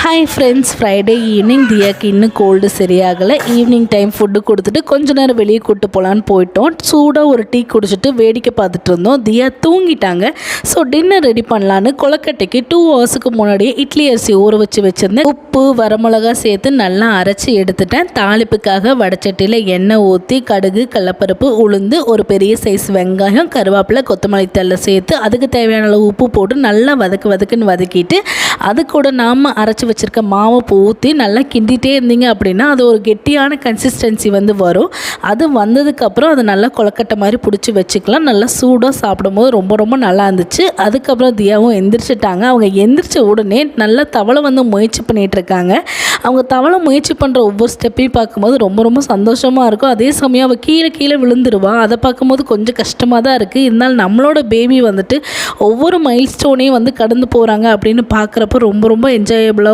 Hi friends, Friday evening தியாக்கு இன்னும் gold சரியாகலை. Evening time food கொடுத்துட்டு கொஞ்ச நேரம் வெளியே கூப்பிட்டு போகலான்னு போயிட்டோம். சூடாக ஒரு டீ குடிச்சிட்டு வேடிக்கை பார்த்துட்டு இருந்தோம். தியா தூங்கிட்டாங்க. ஸோ டின்னர் ரெடி பண்ணலான்னு கொலக்கட்டைக்கு 2 ஹவர்ஸுக்கு முன்னாடியே இட்லி அரிசி ஊற வச்சுருந்தேன். உப்பு வரமிளகா சேர்த்து நல்லா அரைச்சி எடுத்துட்டேன். தாளிப்புக்காக வடச்சட்டியில் எண்ணெய் ஊற்றி கடுகு, கடலப்பருப்பு, உளுந்து, ஒரு பெரிய சைஸ் வெங்காயம், கருவேப்பிலை, கொத்தமல்லி தழை சேர்த்து அதுக்கு தேவையான அளவு உப்பு போட்டு நல்லா வதக்குன்னு வதக்கிட்டு அது கூட நாம் அரைச்சி வச்சுருக்க மாவை ஊற்றி நல்லா கிண்டிகிட்டே இருந்தீங்க அப்படின்னா அது ஒரு கெட்டியான கன்சிஸ்டன்சி வரும். அது வந்ததுக்கப்புறம் அதை நல்லா கொலக்கட்டை மாதிரி பிடிச்சி வச்சுக்கலாம். நல்லா சூடாக சாப்பிடும்போது ரொம்ப ரொம்ப நல்லா இருந்துச்சு. அதுக்கப்புறம் தியாவும் எந்திரிச்சிட்டாங்க. அவங்க எந்திரிச்ச உடனே நல்லா தவளை முயற்சி பண்ணிகிட்ருக்காங்க. அவங்க தவளை முயற்சி பண்ணுற ஒவ்வொரு ஸ்டெப்பையும் பார்க்கும்போது ரொம்ப ரொம்ப சந்தோஷமாக இருக்கும். அதே சமயம் அவள் கீழே விழுந்துருவாள். அதை பார்க்கும்போது கொஞ்சம் கஷ்டமாக தான் இருக்குது. இருந்தாலும் நம்மளோட பேபி ஒவ்வொரு மைல் ஸ்டோனையும் கடந்து போகிறாங்க அப்படின்னு பார்க்குறப்ப ரொம்ப ரொம்ப என்ஜாயபுளாகவும்